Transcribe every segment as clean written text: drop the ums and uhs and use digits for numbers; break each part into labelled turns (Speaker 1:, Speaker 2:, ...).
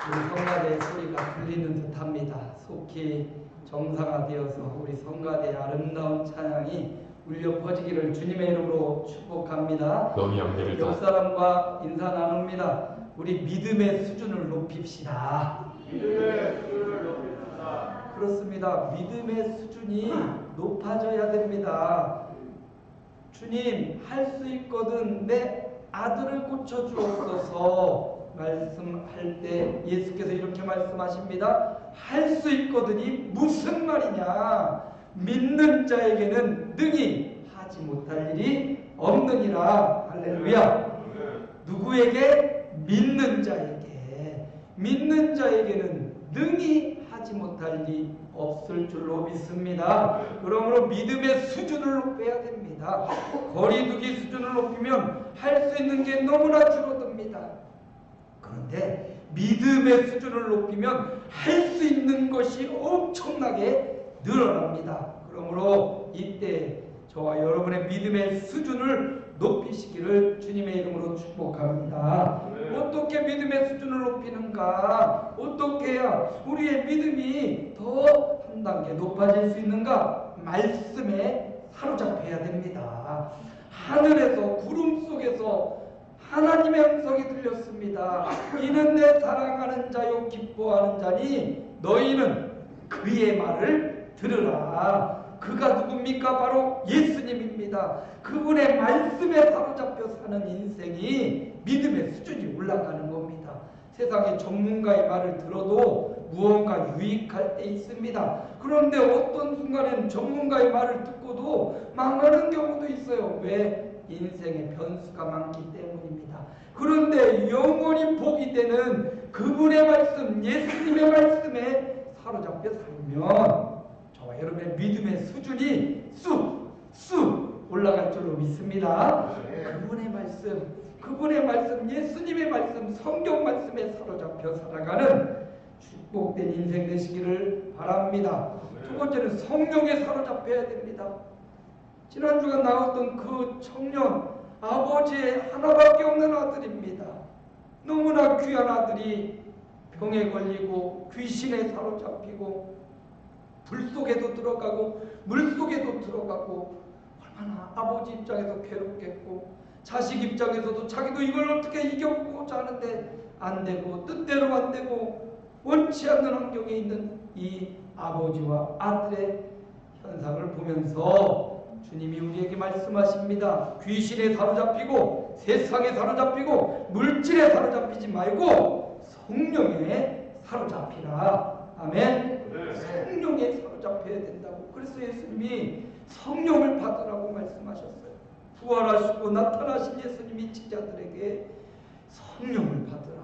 Speaker 1: 우리 성가대의 소리가 들리는 듯합니다. 속히 정상화되어서 우리 성가대의 아름다운 찬양이 울려 퍼지기를 주님의 이름으로 축복합니다. 옆 사람과 인사 나눕니다. 우리 믿음의 수준을 높입시다.
Speaker 2: 믿음의 수준을 높입시다.
Speaker 1: 그렇습니다. 믿음의 수준이 높아져야 됩니다. 주님, 할 수 있거든 내 아들을 고쳐주옵소서 말씀할 때 예수께서 이렇게 말씀하십니다. 할 수 있거든이 무슨 말이냐? 믿는 자에게는 능히 하지 못할 일이 없느니라. 할렐루야. 누구에게? 믿는 자에게. 믿는 자에게는 능히 하지 못할 일이 없을 줄로 믿습니다. 그러므로 믿음의 수준을 높여야 됩니다. 거리두기 수준을 높이면 할 수 있는 게 너무나 줄어듭니다. 그런데 믿음의 수준을 높이면 할 수 있는 것이 엄청나게 늘어납니다. 그러므로 이때 저와 여러분의 믿음의 수준을 높이시기를 주님의 이름으로 축복합니다. 어떻게 믿음의 수준을 높이는가? 어떻게 해야 우리의 믿음이 더 한 단계 높아질 수 있는가? 말씀에 사로잡혀야 됩니다. 하늘에서 구름 속에서 하나님의 음성이 들렸습니다. 이는 내 사랑하는 자요 기뻐하는 자니 너희는 그의 말을 들으라. 그가 누굽니까? 바로 예수님입니다. 그분의 말씀에 사로잡혀 사는 인생이 믿음의 수준이 올라가는 겁니다. 세상에 전문가의 말을 들어도 무언가 유익할 때 있습니다. 그런데 어떤 순간에는 전문가의 말을 듣고도 망하는 경우도 있어요. 왜? 인생의 변수가 많기 때문입니다. 그런데 영원히 복이 되는 그분의 말씀, 예수님의 말씀에 사로잡혀 살면 저와 여러분의 믿음의 수준이 쑥 올라갈 줄로 믿습니다. 그분의 말씀, 예수님의 말씀, 성경 말씀에 사로잡혀 살아가는 축복된 인생 되시기를 바랍니다. 두 번째는 성령에 사로잡혀야 됩니다. 지난주가 나왔던 그 청년, 아버지의 하나밖에 없는 아들입니다. 너무나 귀한 아들이 병에 걸리고 귀신에 사로잡히고 불 속에도 들어가고 물 속에도 들어가고 얼마나 아버지 입장에서 괴롭겠고 자식 입장에서도 자기도 이걸 어떻게 이겨보고자 하는데 안 되고 뜻대로 안 되고 원치 않는 환경에 있는 이 아버지와 아들의 현상을 보면서 주님이 우리에게 말씀하십니다. 귀신에 사로잡히고 세상에 사로잡히고 물질에 사로잡히지 말고 성령에 사로잡히라. 아멘. 성령에 사로잡혀야 된다고. 그래서 예수님이 성령을 받으라고 말씀하셨어요. 부활하시고 나타나신 예수님이 제자들에게 성령을 받으라.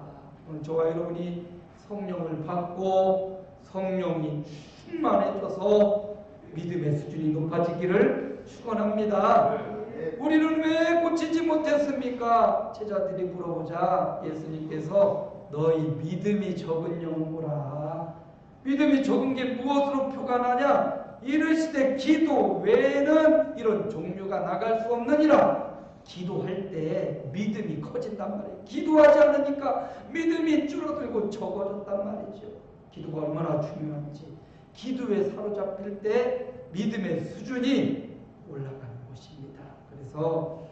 Speaker 1: 오늘 저와 여러분이 성령을 받고 성령이 충만해져서 믿음의 수준이 높아지기를 축원합니다. 우리는 왜 고치지 못했습니까? 제자들이 물어보자 예수님께서 너희 믿음이 적은 영혼이라. 믿음이 적은 게 무엇으로 표가 나냐? 이르시되 기도 외에는 이런 종류가 나갈 수 없느니라. 기도할 때 믿음이 커진단 말이에요. 기도하지 않으니까 믿음이 줄어들고 적어졌단 말이죠. 기도가 얼마나 중요한지. 기도에 사로잡힐 때 믿음의 수준이 올라가는 것입니다. 그래서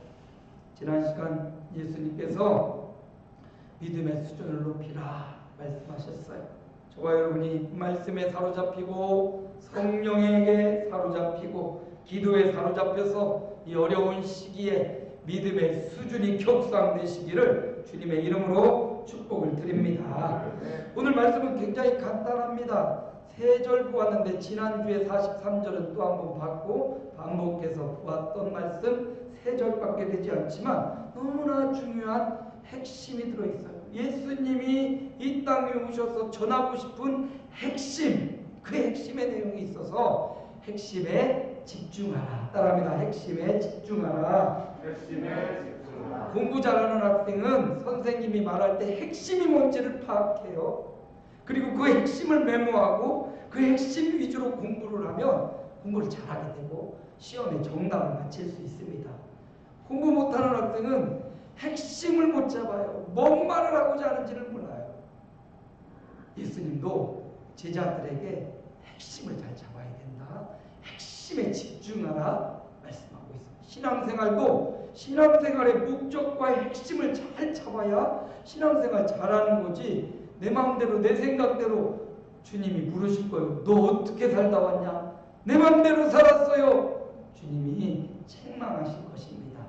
Speaker 1: 지난 시간 예수님께서 믿음의 수준을 높이라 말씀하셨어요. 저와 여러분이 말씀에 사로잡히고 성령에게 사로잡히고 기도에 사로잡혀서 이 어려운 시기에 믿음의 수준이 격상되시기를 주님의 이름으로 축복을 드립니다. 오늘 말씀은 굉장히 간단합니다. 3절 보았는데 지난주에 43절은 또 한번 봤고 반복해서 보았던 말씀 3절밖에 되지 않지만 너무나 중요한 핵심이 들어있어요. 예수님이 이 땅에 오셔서 전하고 싶은 핵심, 그 핵심의 내용이 있어서 핵심에 집중하라. 따라합니다. 핵심에 집중하라. 공부 잘하는 학생은 선생님이 말할 때 핵심이 뭔지를 파악해요. 그리고 그 핵심을 메모하고 그 핵심 위주로 공부를 하면 공부를 잘하게 되고 시험에 정답을 맞힐 수 있습니다. 공부 못하는 학생은 핵심을 못 잡아요. 뭔 말을 하고자 하는지를 몰라요. 예수님도 제자들에게 핵심을 잘 잡아야 된다, 핵심에 집중하라 말씀하고 있습니다. 신앙생활의 목적과 핵심을 잘 잡아야 신앙생활 잘하는 거지. 내 마음대로 내 생각대로 주님이 물으실 거예요. 너 어떻게 살다 왔냐? 내 마음대로 살았어요. 주님이 책망하실 것입니다.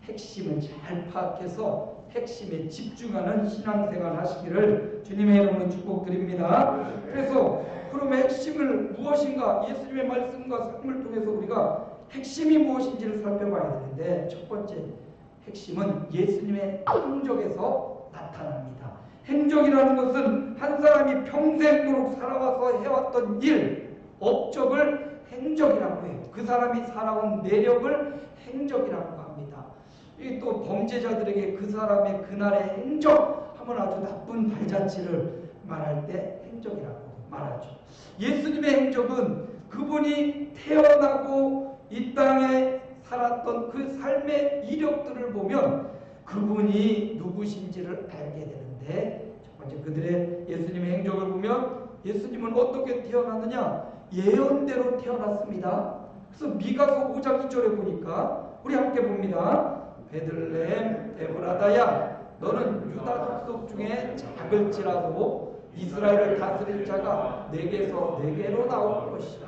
Speaker 1: 핵심을 잘 파악해서 핵심에 집중하는 신앙생활 하시기를 주님의 이름으로 축복드립니다. 그래서 그럼 핵심을 무엇인가, 예수님의 말씀과 삶을 통해서 우리가 핵심이 무엇인지를 살펴봐야 되는데, 첫 번째 핵심은 예수님의 행적에서 나타납니다. 행적이라는 것은 한 사람이 평생도록 살아와서 해왔던 일, 업적을 행적이라고 해요. 그 사람이 살아온 내력을 행적이라고 합니다. 또 범죄자들에게 그 사람의 그날의 행적 하면 아주 나쁜 발자취를 말할 때 행적이라고 말하죠. 예수님의 행적은 그분이 태어나고 이 땅에 살았던 그 삶의 이력들을 보면 그분이 누구신지를 알게 되는데, 첫 번째 그들의 예수님의 행적을 보면 예수님은 어떻게 태어났느냐? 예언대로 태어났습니다. 그래서 미가서 5장 2절에 보니까 우리 함께 봅니다. 베들레헴 에브라다야, 너는 유다 족속 중에 작을지라도 이스라엘을 다스릴 자가 내게서 내게로 나올 것이라.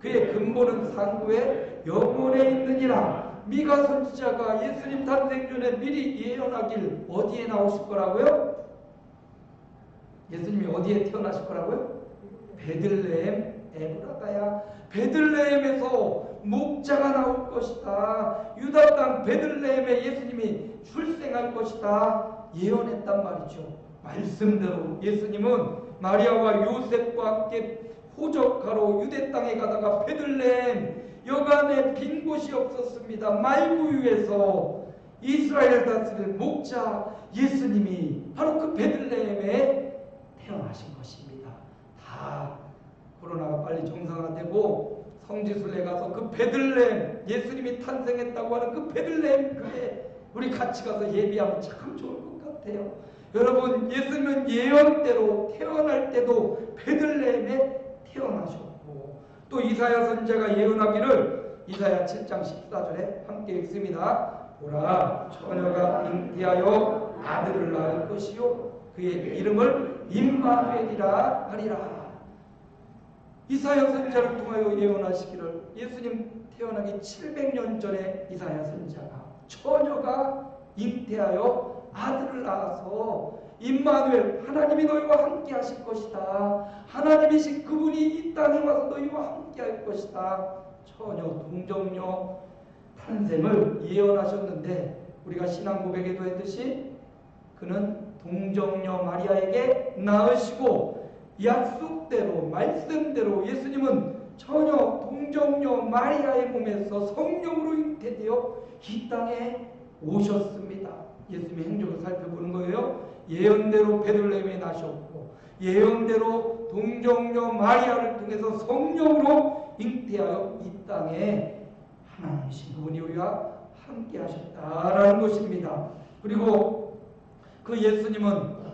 Speaker 1: 그의 근본은 상구에 영원에 있느니라. 미가 선지자가 예수님 탄생 전에 미리 예언하길 어디에 나오실 거라고요? 예수님이 어디에 태어나실 거라고요? 베들레헴 에브라다야. 베들레헴에서 목자가 나올 것이다. 유다 땅 베들레헴에 예수님이 출생할 것이다. 예언했단 말이죠. 말씀대로 예수님은 마리아와 요셉과 함께 호적하러 유대 땅에 가다가 베들레헴 여간에 빈 곳이 없었습니다. 말구유에서 이스라엘 다스릴 목자 예수님이 바로 그 베들레헴에 태어나신 것입니다. 다 코로나가 빨리 정상화되고 성지순례 가서 그 베들레헴 예수님이 탄생했다고 하는 그 베들레헴 교회 우리 같이 가서 예비하면 참 좋을 것 같아요. 여러분, 예수님은 예언대로 태어날 때도 베들레헴에 태어나셨고, 또 이사야 선지자가 예언하기를 이사야 7장 14절에 함께 읽습니다. 보라, 처녀가 잉태하여 아들을 낳을 것이요 그의 이름을 임마누엘이라 하리라. 이사야 선지자를 통하여 예언하시기를 예수님 태어나기 700년 전에 이사야 선지자가 처녀가 잉태하여 아들을 낳아서 임마누엘, 하나님이 너희와 함께 하실 것이다. 하나님이신 그분이 이 땅에 와서 너희와 함께 할 것이다. 처녀 동정녀 탄생을 예언하셨는데, 우리가 신앙 고백에도 했듯이 그는 동정녀 마리아에게 낳으시고 약속대로 말씀대로 예수님은 처녀 동정녀 마리아의 몸에서 성령으로 잉태되어 이 땅에 오셨습니다. 예수님의 행적을 살펴보는 거예요. 예언대로 베들레헴에 나셨고 예언대로 동정녀 마리아를 통해서 성령으로 잉태하여 이 땅에 하나님이신 그분이 우리와 함께 하셨다라는 것입니다. 그리고 그 예수님은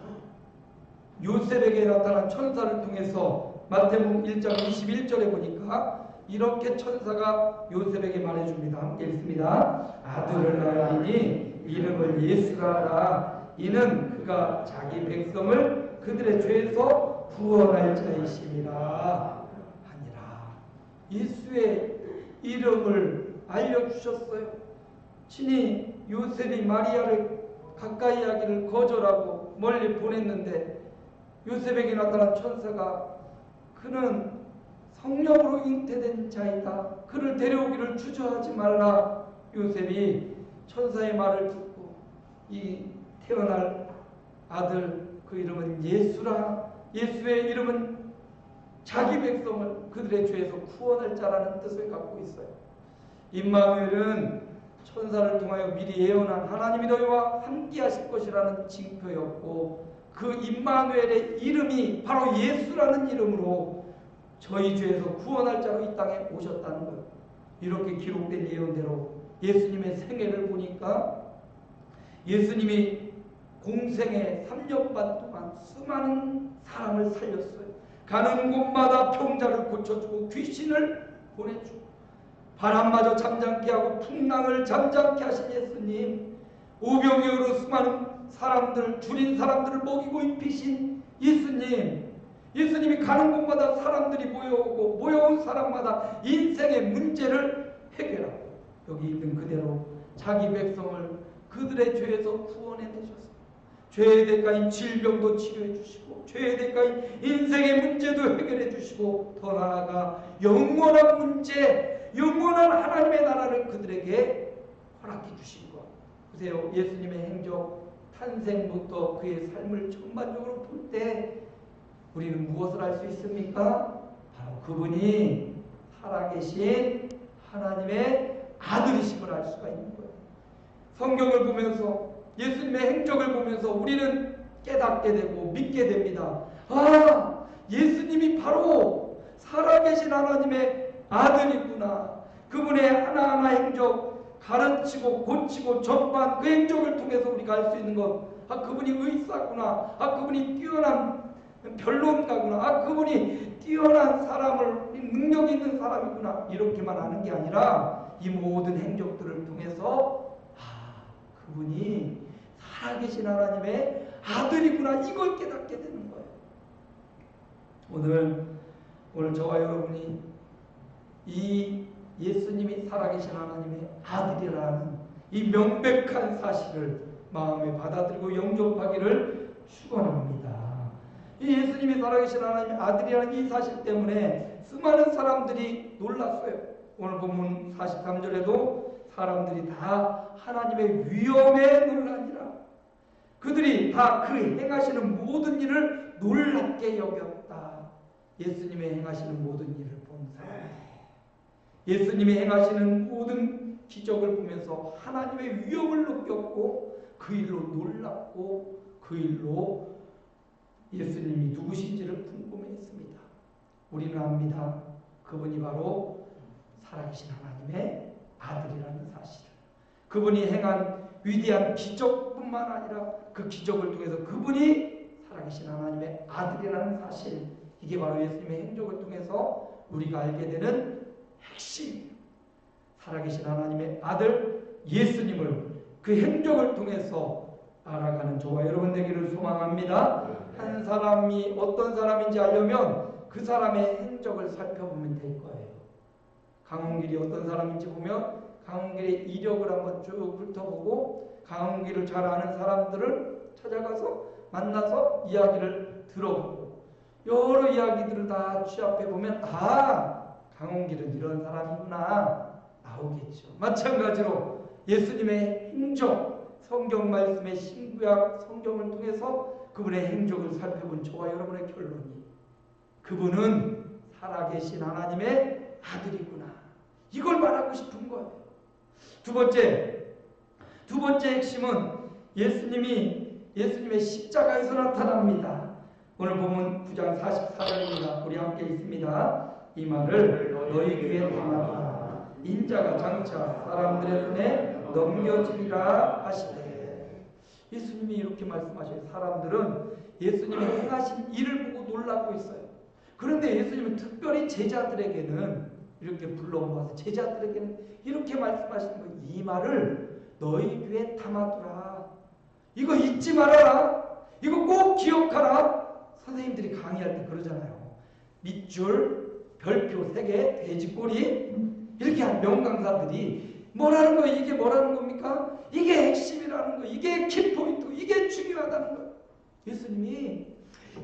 Speaker 1: 요셉에게 나타난 천사를 통해서 마태복음 1장 21절에 보니까 이렇게 천사가 요셉에게 말해줍니다. 함께 읽습니다. 아들을 낳으리니 이름을 예수라 하라. 이는 그가 자기 백성을 그들의 죄에서 구원할 자이심이라 하니라. 예수의 이름을 알려주셨어요. 친히 요셉이 마리아를 가까이 하기를 거절하고 멀리 보냈는데 요셉에게 나타난 천사가 그는 성령으로 잉태된 자이다. 그를 데려오기를 주저하지 말라. 요셉이 천사의 말을 듣고 이 태어날 아들 그 이름은 예수라. 예수의 이름은 자기 백성을 그들의 죄에서 구원할 자라는 뜻을 갖고 있어요. 임마누엘은 천사를 통하여 미리 예언한 하나님이 너희와 함께 하실 것이라는 징표였고, 그 임마누엘의 이름이 바로 예수라는 이름으로 저희 죄에서 구원할 자로 이 땅에 오셨다는 거예요. 이렇게 기록된 예언대로 예수님의 생애를 보니까 예수님이 공생의 3년 반 동안 수많은 사람을 살렸어요. 가는 곳마다 병자를 고쳐주고 귀신을 보내주고 바람마저 잠잠케 하고 풍랑을 잠잠케 하신 예수님, 오병이어로 수많은 사람들, 줄인 사람들을 먹이고 입히신 예수님, 예수님이 가는 곳마다 사람들이 모여오고 모여온 사람마다 인생의 문제를 해결하고 여기 있는 그대로 자기 백성을 그들의 죄에서 구원해내셨습니다. 죄의 대가인 질병도 치료해 주시고 죄의 대가인 인생의 문제도 해결해 주시고 더 나아가 영원한 문제, 영원한 하나님의 나라를 그들에게 허락해 주신 것. 보세요. 예수님의 행적, 탄생부터 그의 삶을 전반적으로 볼 때 우리는 무엇을 알 수 있습니까? 바로 그분이 살아계신 하나님의 아들이심을 알 수가 있는 거예요. 성경을 보면서 예수님의 행적을 보면서 우리는 깨닫게 되고 믿게 됩니다. 아, 예수님이 바로 살아계신 하나님의 아들이구나. 그분의 하나하나 행적, 가르치고 고치고 전반 그 행적을 통해서 우리가 알 수 있는 것. 아, 그분이 의사구나. 아, 그분이 뛰어난 변론가구나. 아, 그분이 뛰어난 사람을, 능력 있는 사람이구나. 이렇게만 아는 게 아니라 이 모든 행적들을 통해서 그분이 살아계신 하나님의 아들이구나, 이걸 깨닫게 되는 거예요. 오늘 저와 여러분이 이 예수님이 살아계신 하나님의 아들이라는 이 명백한 사실을 마음에 받아들이고 영접하기를 축원합니다. 이 예수님이 살아계신 하나님의 아들이라는 이 사실 때문에 수많은 사람들이 놀랐어요. 오늘 본문 43절에도 사람들이 다 하나님의 위엄에 놀라니라. 그들이 다 그 행하시는 모든 일을 놀랍게 여겼다. 예수님의 행하시는 모든 일을 본 사람, 예수님이 행하시는 모든 기적을 보면서 하나님의 위엄을 느꼈고 그 일로 놀랍고 그 일로 예수님이 누구신지를 궁금해했습니다. 우리는 압니다. 그분이 바로 살아계신 하나님의 아들이라는 사실을. 그분이 행한 위대한 기적뿐만 아니라 그 기적을 통해서 그분이 살아계신 하나님의 아들이라는 사실, 이게 바로 예수님의 행적을 통해서 우리가 알게 되는 핵심이에요. 살아계신 하나님의 아들 예수님을 그 행적을 통해서 알아가는 저와 여러분 되기를 소망합니다. 한 사람이 어떤 사람인지 알려면 그 사람의 행적을 살펴보면 될 거예요. 강홍길이 어떤 사람인지 보면 강홍길의 이력을 한번 쭉 훑어보고 강홍길을 잘 아는 사람들을 찾아가서 만나서 이야기를 들어보고 여러 이야기들을 다 취합해보면 강홍길은 이런 사람이구나 나오겠죠. 마찬가지로 예수님의 행적, 성경 말씀의 신구약 성경을 통해서 그분의 행적을 살펴본 저와 여러분의 결론이 그분은 살아계신 하나님의 아들이구나, 이걸 말하고 싶은 거예요. 두 번째 핵심은 예수님의 십자가에서 나타납니다. 오늘 보면 9장 44절입니다. 우리 함께 있습니다. 이 말을 너희 귀에 담아두라. 인자가 장차 사람들의 손에 넘겨지리라 하시되. 예수님이 이렇게 말씀하셔요. 사람들은 예수님의 행하신 일을 보고 놀라고 있어요. 그런데 예수님은 특별히 제자들에게는 이렇게 불러모아서 제자들에게는 이렇게 말씀하시는 거예요. 이 말을 너희 귀에 담아두라. 이거 잊지 말아라. 이거 꼭 기억하라. 선생님들이 강의할 때 그러잖아요. 밑줄, 별표 3개, 돼지꼬리 이렇게 한 명강사들이 뭐라는 거예요? 이게 뭐라는 겁니까? 이게 핵심이라는 거예요. 이게 키포인트, 이게 중요하다는 거예요. 예수님이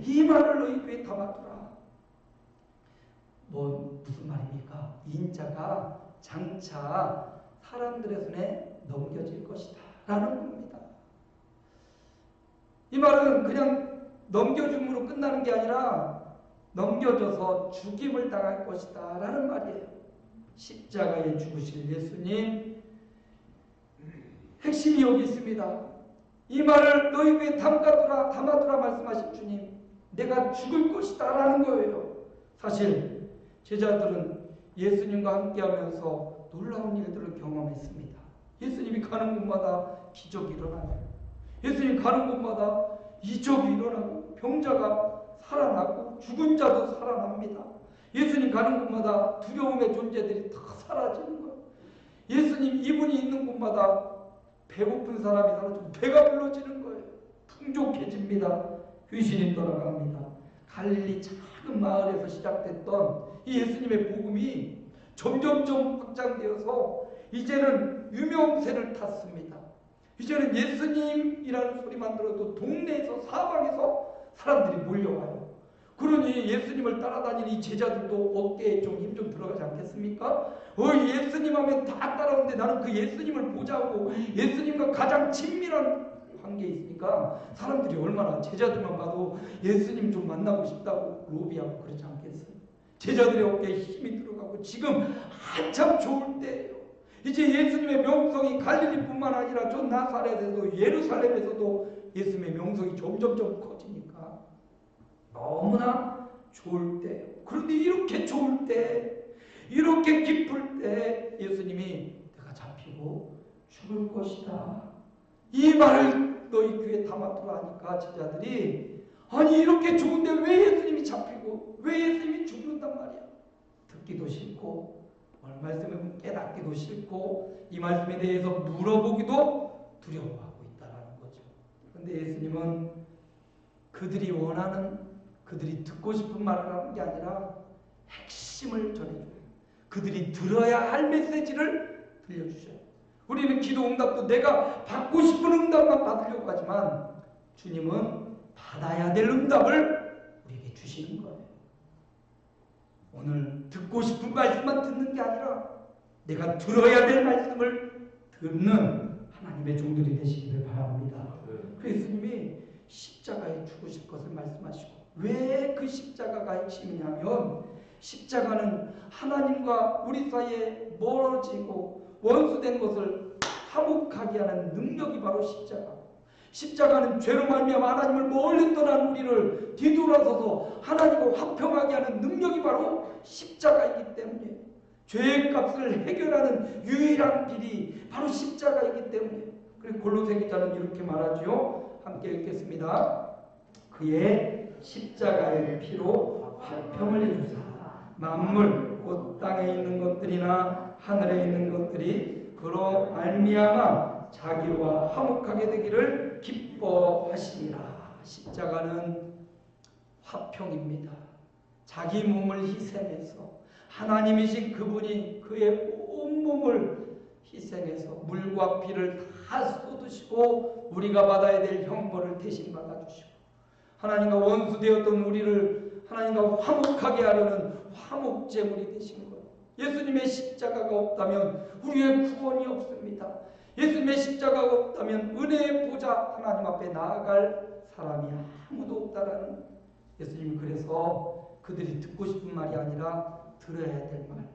Speaker 1: 이 말을 너희 귀에 담아두라. 무슨 말입니까? 인자가 장차 사람들의 손에 넘겨질 것이다 라는 겁니다. 이 말은 그냥 넘겨줌으로 끝나는 게 아니라 넘겨져서 죽임을 당할 것이다 라는 말이에요. 십자가에 죽으실 예수님, 핵심이 여기 있습니다. 이 말을 너희 귀에 담아두라 말씀하신 주님, 내가 죽을 것이다 라는 거예요. 사실 제자들은 예수님과 함께하면서 놀라운 일들을 경험했습니다. 예수님이 가는 곳마다 기적이 일어나요. 예수님이 가는 곳마다 이적이 일어나고 병자가 살아나고 죽은 자도 살아납니다. 예수님 가는 곳마다 두려움의 존재들이 다 사라지는 거예요. 예수님 이분이 있는 곳마다 배고픈 사람이 사라지고 배가 불러지는 거예요. 풍족해집니다. 귀신이 떠나갑니다. 갈릴리 작은 마을에서 시작됐던 이 예수님의 복음이 점점점 확장되어서 이제는 유명세를 탔습니다. 이제는 예수님이라는 소리만 들어도 동네에서 사방에서 사람들이 몰려와요. 그러니 예수님을 따라다니는 이 제자들도 어깨에 좀 힘 좀 들어가지 않겠습니까? 예수님 하면 다 따라오는데 나는 그 예수님을 보자고 예수님과 가장 친밀한 관계에 있으니까 사람들이 얼마나 제자들만 봐도 예수님 좀 만나고 싶다고 로비하고 그러지 않겠어요? 제자들의 어깨에 힘이 들어가고 지금 한참 좋을 때예요. 이제 예수님의 명성이 갈릴리뿐만 아니라 저 나사렛에서도 예루살렘에서도 예수님의 명성이 점점점 커지니까 너무나 좋을 때예요. 그런데 이렇게 좋을 때, 이렇게 기쁠 때 예수님이 내가 잡히고 죽을 것이다, 이 말을 너희 귀에 담아두라 하니까 제자들이 아니 이렇게 좋은데 왜 예수님이 잡히고 왜 예수님이 죽는단 말이야. 듣기도 싫고 말씀을 깨닫기도 싫고 이 말씀에 대해서 물어보기도 두려워하고 있다는 거죠. 그런데 예수님은 그들이 원하는, 그들이 듣고 싶은 말을 하는 게 아니라 핵심을 전해줘요. 그들이 들어야 할 메시지를 들려주셔요. 우리는 기도 응답도 내가 받고 싶은 응답만 받으려고 하지만 주님은 받아야 될 응답을 우리에게 주시는 거예요. 오늘 듣고 싶은 말씀만 듣는 게 아니라 내가 들어야 될 말씀을 듣는 하나님의 종들이 되시기를 바랍니다. 예수님이 십자가에 죽으실 것을 말씀하시고, 왜 그 십자가가 핵심이냐면 십자가는 하나님과 우리 사이에 멀어지고 원수된 것을 화목하게 하는 능력이 바로 십자가. 십자가는 죄로 말미암아 하나님을 멀리 떠난 우리를 뒤돌아서서 하나님과 화평하게 하는 능력이 바로 십자가이기 때문에, 죄의 값을 해결하는 유일한 길이 바로 십자가이기 때문에. 그리고 골로새 기자는 이렇게 말하죠. 함께 읽겠습니다. 그의 십자가의 피로 화평을 이루사 만물 곧 땅에 있는 것들이나 하늘에 있는 것들이 그로 말미암아 자기와 화목하게 되기를 기뻐하시니라. 십자가는 화평입니다. 자기 몸을 희생해서 하나님이신 그분이 그의 온 몸을 희생해서 물과 피를 다 쏟으시고 우리가 받아야 될 형벌을 대신 받아주시고 하나님과 원수되었던 우리를 하나님과 화목하게 하려는 화목제물이 되신 거예요. 예수님의 십자가가 없다면 우리의 구원이 없습니다. 예수님의 십자가가 없다면 은혜의 보좌 하나님 앞에 나아갈 사람이 아무도 없다라는, 예수님이 그래서 그들이 듣고 싶은 말이 아니라 들어야 될 말,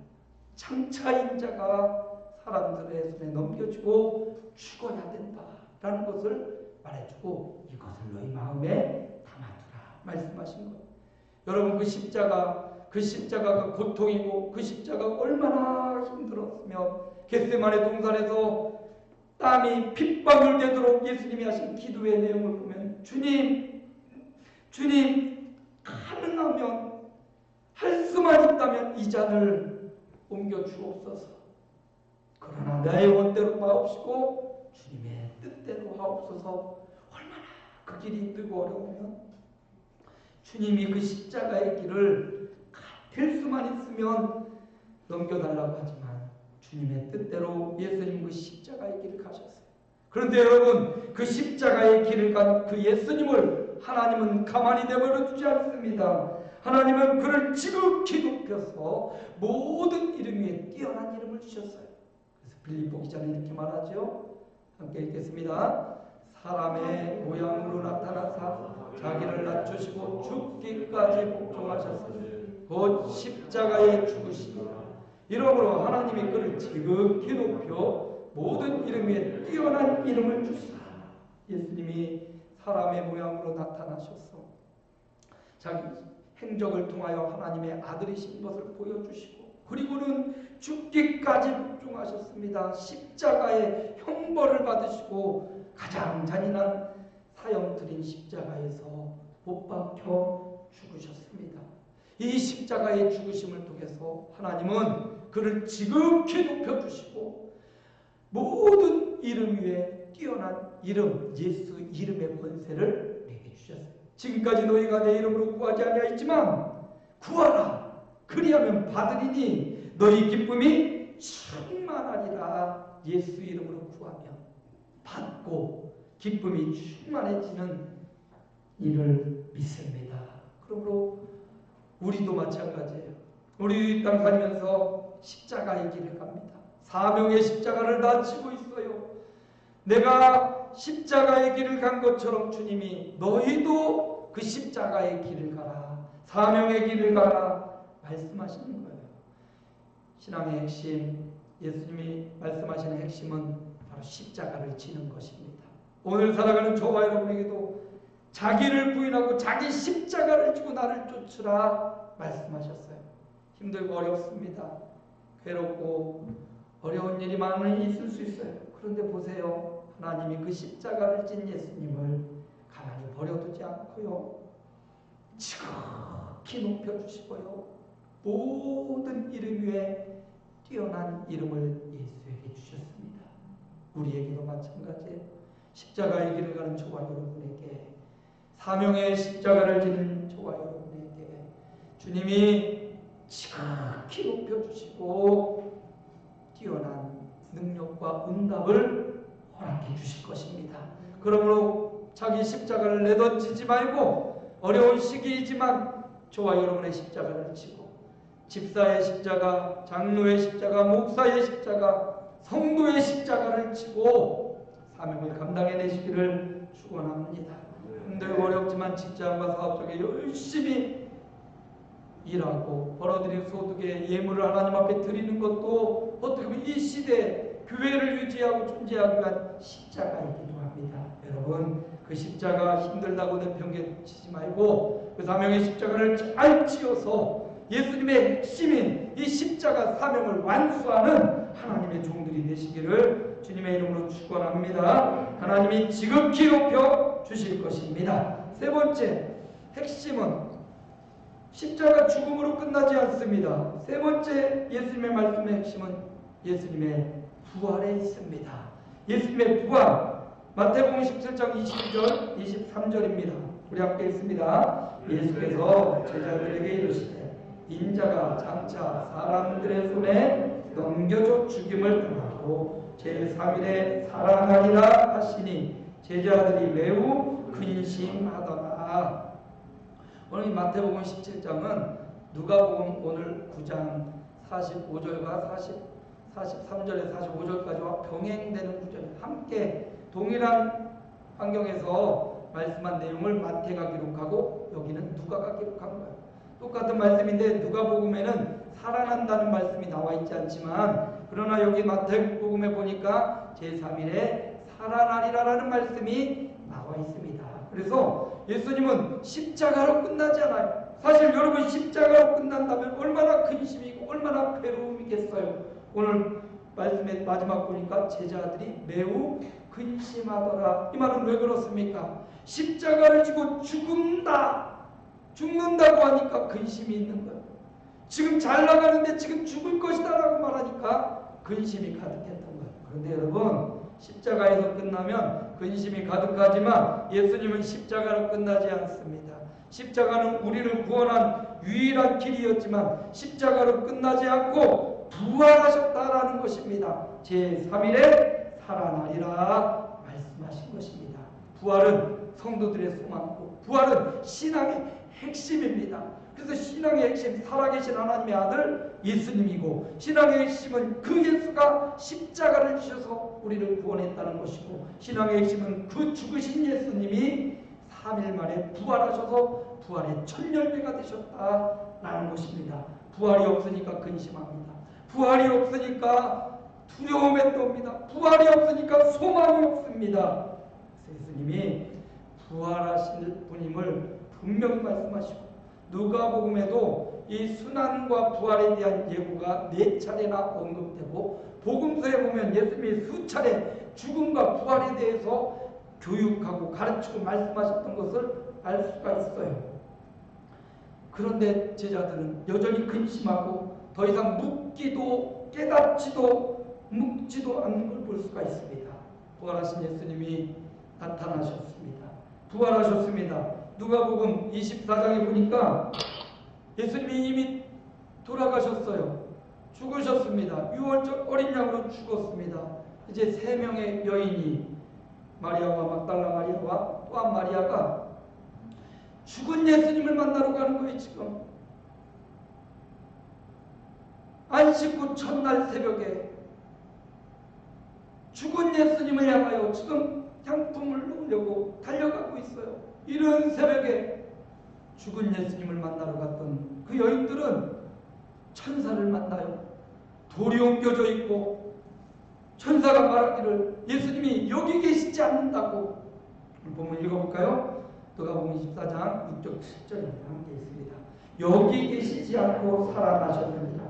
Speaker 1: 장차인 자가 사람들의 손에 넘겨주고 죽어야 된다라는 것을 말해주고 이것을 너희 마음에 담아두라 말씀하신 거예요. 여러분 그 십자가가 고통이고 그 십자가가 얼마나 힘들었으면 겟세마네 동산에서 땀이 핏방울 되도록 예수님이 하신 기도의 내용을 보면 주님 가능하면 할 수만 있다면 이 잔을 옮겨 주옵소서. 그러나 나의 원대로 하옵시고 주님의 뜻대로 하옵소서. 얼마나 그 길이 힘들고 어려우면 주님이 그 십자가의 길을 갈 수만 있으면 넘겨달라고 하지만 주님의 뜻대로 예수님 그 십자가의 길을 가셨어요. 그런데 여러분 그 십자가의 길을 간 그 예수님을 하나님은 가만히 내버려 두지 않습니다. 하나님은 그를 지극히 높여서 모든 이름 위에 뛰어난 이름을 주셨어요. 그래서 빌립보 기자는 이렇게 말하죠. 함께 읽겠습니다. 사람의 모양으로 나타나사 자기를 낮추시고 죽기까지 복종하셨으니 곧 십자가에 죽으시니라. 이러므로 하나님이 그를 지극히 높여 모든 이름 위에 뛰어난 이름을 주시라. 예수님이 사람의 모양으로 나타나셔서 자기 행적을 통하여 하나님의 아들이신 것을 보여주시고 그리고는 죽기까지 복종하셨습니다. 십자가의 형벌을 받으시고 가장 잔인한 사형 들인 십자가에서 못 박혀 이 십자가의 죽으심을 통해서 하나님은 그를 지극히 높여주시고 모든 이름 위에 뛰어난 이름 예수 이름의 권세를 내게 주셨어요. 지금까지 너희가 내 이름으로 구하지 아니하였지만 구하라 그리하면 받으리니 너희 기쁨이 충만하리라. 예수 이름으로 구하면 받고 기쁨이 충만해지는 일을 믿습니다. 그러므로 우리도 마찬가지예요. 우리 이 땅 살면서 십자가의 길을 갑니다. 사명의 십자가를 다 지고 있어요. 내가 십자가의 길을 간 것처럼 주님이 너희도 그 십자가의 길을 가라. 사명의 길을 가라. 말씀하시는 거예요. 신앙의 핵심, 예수님이 말씀하시는 핵심은 바로 십자가를 지는 것입니다. 오늘 살아가는 저와 여러분에게도 자기를 부인하고 자기 십자가를 지고 나를 쫓으라 말씀하셨어요. 힘들고 어렵습니다. 괴롭고 어려운 일이 많이 있을 수 있어요. 그런데 보세요. 하나님이 그 십자가를 진 예수님을 가만히 버려두지 않고요. 지극히 높여주시고요. 모든 이름 위에 뛰어난 이름을 예수에게 주셨습니다. 우리에게도 마찬가지예요. 십자가의 길을 가는 저와 여러분에게, 사명의 십자가를 지는 저와 여러분에게 주님이 지극히 높여주시고 뛰어난 능력과 응답을 허락해 주실 것입니다. 그러므로 자기 십자가를 내던지지 말고 어려운 시기이지만 저와 여러분의 십자가를 지고 집사의 십자가, 장로의 십자가, 목사의 십자가, 성도의 십자가를 지고 사명을 감당해내시기를 축원합니다. 힘들고 어렵지만 직장과 사업 쪽에 열심히 일하고 벌어들인 소득의 예물을 하나님 앞에 드리는 것도 어떻게 보면 이 시대에 교회를 유지하고 존재하기 위한 십자가이기도 합니다. 여러분 그 십자가 힘들다고 내팽개치지 말고 그 사명의 십자가를 잘 지어서 예수님의 핵심인 이 십자가 사명을 완수하는 하나님의 종들이 되시기를 주님의 이름으로 축원합니다. 하나님이 지극히 높여 주실 것입니다. 세 번째 핵심은 십자가 죽음으로 끝나지 않습니다. 세 번째 예수님의 말씀의 핵심은 예수님의 부활에 있습니다. 예수님의 부활, 마태복음 17장 22절 23절입니다. 우리 함께 읽습니다. 예수께서 제자들에게 이르시되 인자가 장차 사람들의 손에 넘겨져 죽임을 당하고 제3일에 살아나리라 하시니 제자들이 매우 근심하더라. 오늘 이 마태복음 17장은 누가복음 오늘 9장 45절과 43절에 45절까지와 병행되는 구절이 함께 동일한 환경에서 말씀한 내용을 마태가 기록하고 여기는 누가가 기록한 거예요. 똑같은 말씀인데 누가복음에는 살아난다는 말씀이 나와 있지 않지만 그러나 여기 마태복음에 보니까 제3일에 살아나리라라는 말씀이 나와 있습니다. 그래서 예수님은 십자가로 끝나지 않아요. 사실 여러분 십자가로 끝난다면 얼마나 근심이고 얼마나 괴로움이겠어요. 오늘 말씀의 마지막 보니까 제자들이 매우 근심하더라. 이 말은 왜 그렇습니까? 십자가를 지고 죽는다고 하니까 근심이 있는 거예요. 지금 잘 나가는데 지금 죽을 것이다 라고 말하니까 근심이 가득했던 거예요. 그런데 여러분 십자가에서 끝나면 근심이 가득하지만 예수님은 십자가로 끝나지 않습니다. 십자가는 우리를 구원한 유일한 길이었지만 십자가로 끝나지 않고 부활하셨다라는 것입니다. 제3일에 살아나리라 말씀하신 것입니다. 부활은 성도들의 소망이고 부활은 신앙의 핵심입니다. 그래서 신앙의 핵심 살아계신 하나님의 아들 예수님이고 신앙의 핵심은 그 예수가 십자가를 지셔서 우리를 구원했다는 것이고 신앙의 핵심은 그 죽으신 예수님이 3일 만에 부활하셔서 부활의 첫 열매가 되셨다라는 것입니다. 부활이 없으니까 근심합니다. 부활이 없으니까 두려움에 떱니다. 부활이 없으니까 소망이 없습니다. 예수님이 부활하실 분임을 분명히 말씀하시고 누가복음에도 이 순환과 부활에 대한 예고가 4차례나 언급되고 복음서에 보면 예수님이 수차례 죽음과 부활에 대해서 교육하고 가르치고 말씀하셨던 것을 알 수가 있어요. 그런데 제자들은 여전히 근심하고 더 이상 묻기도 깨닫지도 묻지도 않는 걸 볼 수가 있습니다. 부활하신 예수님이 나타나셨습니다. 부활하셨습니다. 누가복음 24장에 보니까 예수님이 이미 돌아가셨어요. 죽으셨습니다. 6월절 어린 양으로 죽었습니다. 이제 3명의 여인이 마리아와 막달라 마리아와 또 한 마리아가 죽은 예수님을 만나러 가는 거예요. 지금 안식 후 첫날 새벽에 죽은 예수님을 향하여 지금 향품을 놓으려고 달려가고 있어요. 이런 새벽에 죽은 예수님을 만나러 갔던 그 여인들은 천사를 만나요. 돌이 옮겨져 있고 천사가 말하기를 예수님이 여기 계시지 않는다고. 본문 읽어볼까요? 누가복음 24장 6절 7절에 함께 있습니다. 여기 계시지 않고 살아나셨느니라.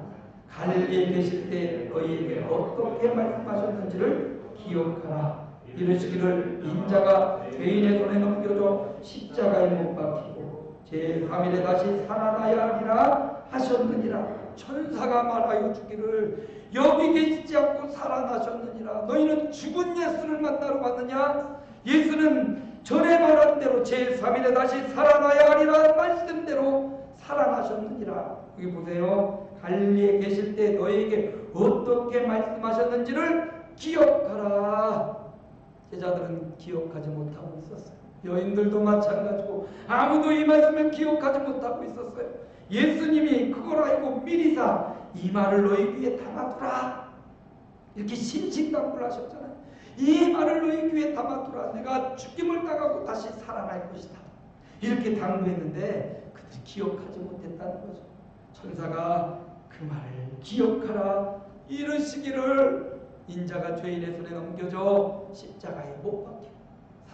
Speaker 1: 갈릴리에 계실 때 너희에게 어떻게 말씀하셨는지를 기억하라. 이르시기를 인자가 죄인의 손에 넘겨져 십자가에 못 박히고 제3일에 다시 살아나야 하리라 하셨느니라. 천사가 말하여 주기를 여기 계시지 않고 살아나셨느니라. 너희는 죽은 예수를 만나러 갔느냐? 예수는 전에 말한 대로 제3일에 다시 살아나야 하리라 말씀대로 살아나셨느니라. 여기 보세요. 갈릴리에 계실 때 너희에게 어떻게 말씀하셨는지를 기억하라. 제자들은 기억하지 못하고 있었어요. 여인들도 마찬가지고 아무도 이 말씀을 기억하지 못하고 있었어요. 예수님이 그걸 알고 미리사 이 말을 너희 귀에 담아두라 이렇게 신신당부를 하셨잖아요. 이 말을 너희 귀에 담아두라. 내가 죽임을 당하고 다시 살아날 것이다. 이렇게 당부했는데 그들이 기억하지 못했다는 거죠. 천사가 그 말을 기억하라 이르시기를 인자가 죄인의 손에 넘겨져 십자가에 못 박히고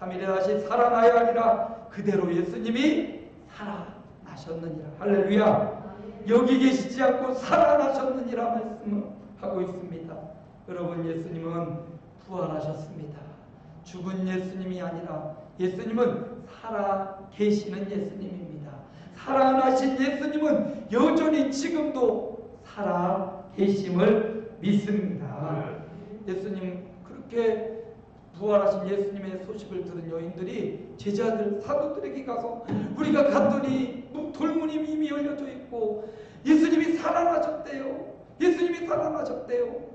Speaker 1: 3일에 다시 살아나야 하리라. 그대로 예수님이 살아나셨느니라. 할렐루야. 여기 계시지 않고 살아나셨느니라 말씀하고 있습니다. 여러분, 예수님은 부활하셨습니다. 죽은 예수님이 아니라 예수님은 살아 계시는 예수님입니다. 살아나신 예수님은 여전히 지금도 살아 계심을 믿습니다. 예수님, 그렇게 부활하신 예수님의 소식을 들은 여인들이 제자들 사도들에게 가서 우리가 갔더니 돌문이 이미 열려져 있고 예수님이 살아나셨대요. 예수님이 살아나셨대요.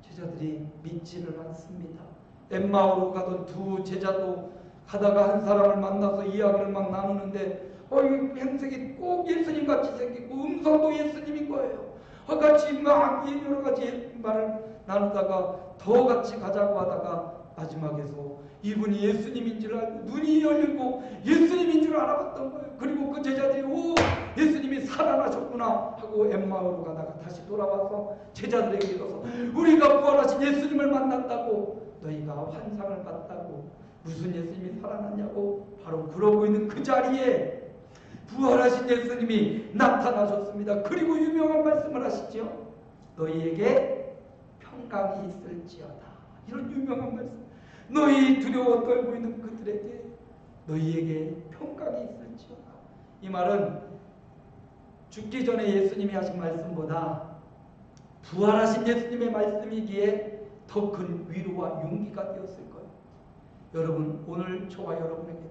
Speaker 1: 제자들이 믿지를 않습니다. 엠마오로 가던 두 제자도 가다가 한 사람을 만나서 이야기를 막 나누는데 이 행색이 꼭 예수님같이 생기고 음성도 예수님인 거예요. 같이 막 여러 가지 말을 나누다가 더 같이 가자고 하다가 마지막에서 이분이 예수님인 줄 알고 눈이 열리고 예수님인 줄 알아봤던 거예요. 그리고 그 제자들이 예수님이 살아나셨구나 하고 엠마오로 가다가 다시 돌아와서 제자들에게 이르러서 우리가 부활하신 예수님을 만났다고, 너희가 환상을 봤다고, 무슨 예수님이 살아났냐고 바로 그러고 있는 그 자리에 부활하신 예수님이 나타나셨습니다. 그리고 유명한 말씀을 하시죠. 너희에게 평강이 있을지어다. 이런 유명한 말씀. 너희 두려워 떨고 있는 그들에게 너희에게 평강이 있을지어다. 이 말은 죽기 전에 예수님이 하신 말씀보다 부활하신 예수님의 말씀이기에 더 큰 위로와 용기가 되었을 거예요. 여러분, 오늘 저와 여러분에게도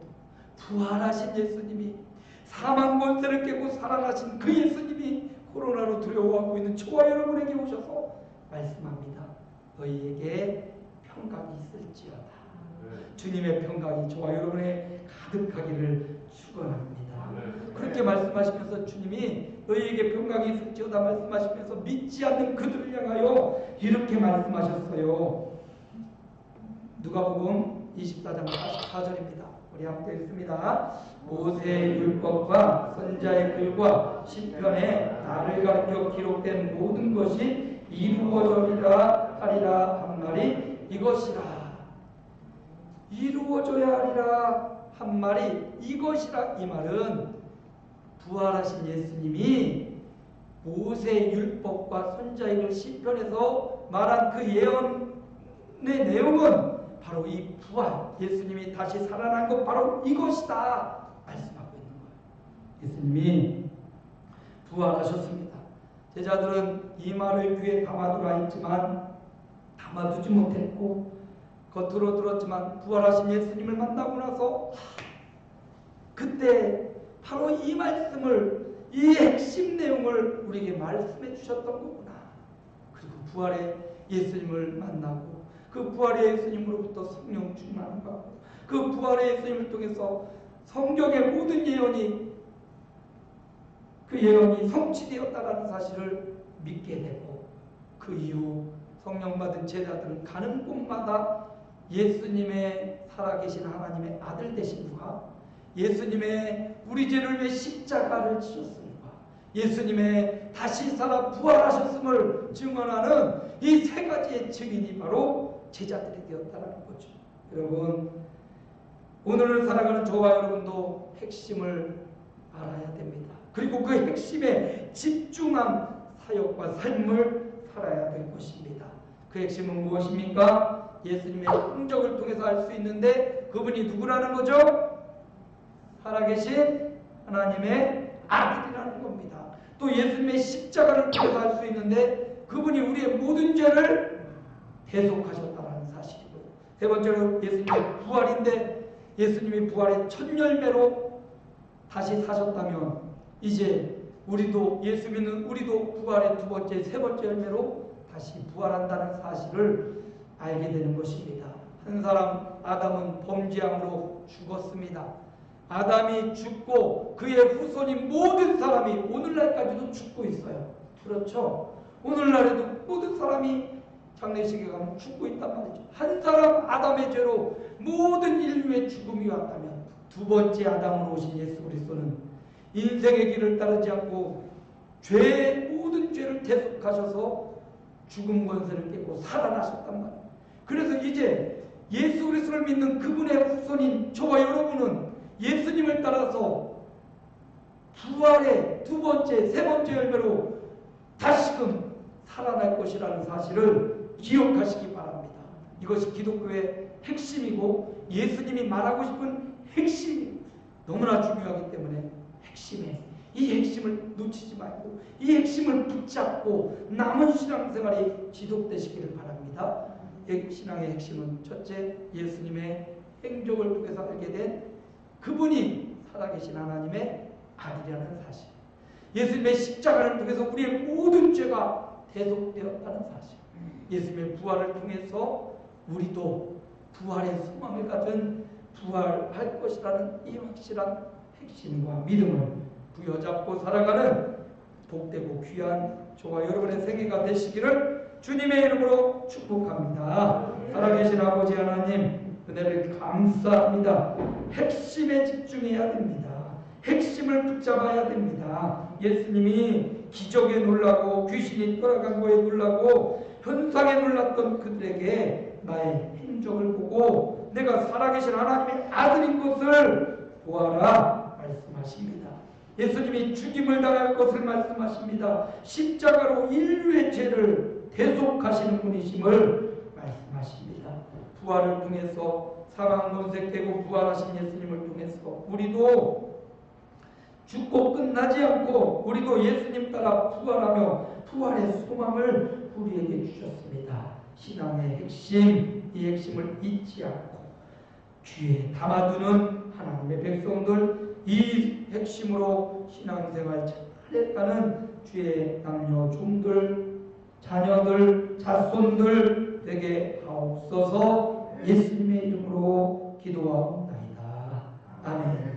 Speaker 1: 부활하신 예수님이, 사망 권세를 깨고 살아나신 그 예수님이 코로나로 두려워하고 있는 저와 여러분에게 오셔서 말씀합니다. 너희에게 평강이 있을지어다. 주님의 평강이 저와 여러분에 가득하기를 축원합니다. 그렇게 말씀하시면서 주님이 너희에게 평강이 있을지어다 말씀하시면서 믿지 않는 그들을 향하여 이렇게 말씀하셨어요. 누가복음 24장 44절입니다. 우리 함께 읽습니다. 모세의 율법과 선지자의 글과 시편에 나를 가르쳐 기록된 모든 것이 이루어져리라 하리라 한 말이 이것이라. 이루어져야 하리라 한 말이 이것이라. 이 말은 부활하신 예수님이 모세의 율법과 선지자의 글 시편에서 말한 그 예언의 내용은 바로 이 부활, 예수님이 다시 살아난 것 바로 이것이다 말씀하고 있는 거예요. 예수님이 부활하셨습니다. 제자들은 이 말을 귀에 담아두라 했지만 담아두지 못했고 겉으로 들었지만 부활하신 예수님을 만나고 나서 그때 바로 이 말씀을, 이 핵심 내용을 우리에게 말씀해 주셨던 거구나. 그리고 부활의 예수님을 만나고 그 부활의 예수님으로부터 성령 충만을 받고 그 부활의 예수님을 통해서 성경의 모든 예언이, 그 예언이 성취되었다라는 사실을 믿게 되고, 그 이후 성령 받은 제자들은 가는 곳마다 예수님의 살아계신 하나님의 아들 되신 분과 예수님의 우리 죄를 위해 십자가를 지셨음과 예수님의 다시 살아 부활하셨음을 증언하는 이 세 가지의 증인이 바로 제자들이 되었다는 거죠. 여러분, 오늘을 살아가는 저와 여러분도 핵심을 알아야 됩니다. 그리고 그 핵심에 집중한 사역과 삶을 살아야 될 것입니다. 그 핵심은 무엇입니까? 예수님의 행적을 통해서 알 수 있는데 그분이 누구라는 거죠? 살아계신 하나님의 아들이라는 겁니다. 또 예수님의 십자가를 통해서 알 수 있는데 그분이 우리의 모든 죄를 대속하셨다는 사실이고요. 세 번째로 예수님의 부활인데, 예수님이 부활의 첫 열매로 다시 사셨다면 이제 우리도, 예수 믿는 우리도 부활의 두 번째, 세 번째 열매로 다시 부활한다는 사실을 알게 되는 것입니다. 한 사람 아담은 범죄함으로 죽었습니다. 아담이 죽고 그의 후손인 모든 사람이 오늘날까지도 죽고 있어요. 그렇죠? 오늘날에도 모든 사람이 장례식에 가면 죽고 있단 말이죠. 한 사람 아담의 죄로 모든 인류의 죽음이 왔다면 두 번째 아담으로 오신 예수 그리스도는 인생의 길을 따르지 않고 모든 죄를 대속하셔서 죽음 권세를 깨고 살아나셨단 말이에요. 그래서 이제 예수 그리스도를 믿는 그분의 후손인 저와 여러분은 예수님을 따라서 부활의 두 번째, 세 번째 열매로 다시금 살아날 것이라는 사실을 기억하시기 바랍니다. 이것이 기독교의 핵심이고 예수님이 말하고 싶은 핵심이 너무나 중요하기 때문에 이 핵심을 놓치지 말고 이 핵심을 붙잡고 남은 신앙생활이 지속되시기를 바랍니다. 신앙의 핵심은 첫째, 예수님의 행적을 통해서 알게 된 그분이 살아계신 하나님의 아들이라는 사실, 예수님의 십자가를 통해서 우리의 모든 죄가 대속되었다는 사실, 예수님의 부활을 통해서 우리도 부활의 소망을 가진 부활할 것이라는 이 확실한 핵심과 믿음을 부여잡고 살아가는 복되고 귀한 저와 여러분의 생애가 되시기를 주님의 이름으로 축복합니다. 살아계신 아버지 하나님, 은혜를 감사합니다. 핵심에 집중해야 됩니다. 핵심을 붙잡아야 됩니다. 예수님이 기적에 놀라고 귀신이 떠나간 거에 놀라고 현상에 놀랐던 그들에게 나의 행적을 보고 내가 살아계신 하나님의 아들인 것을 보아라 말씀하십니다. 예수님이 죽임을 당할 것을 말씀하십니다. 십자가로 인류의 죄를 대속하시는 분이심을 말씀하십니다. 부활을 통해서 사망 권세 깨고 부활하신 예수님을 통해서 우리도 죽고 끝나지 않고 우리도 예수님 따라 부활하며 부활의 소망을 우리에게 주셨습니다. 신앙의 핵심, 이 핵심을 잊지 않고 귀에 담아두는 하나님의 백성들, 이 핵심으로 신앙생활 잘해가는 주의 남녀 종들, 자녀들, 자손들 되게 하옵소서. 예수님의 이름으로 기도하옵나이다. 아멘.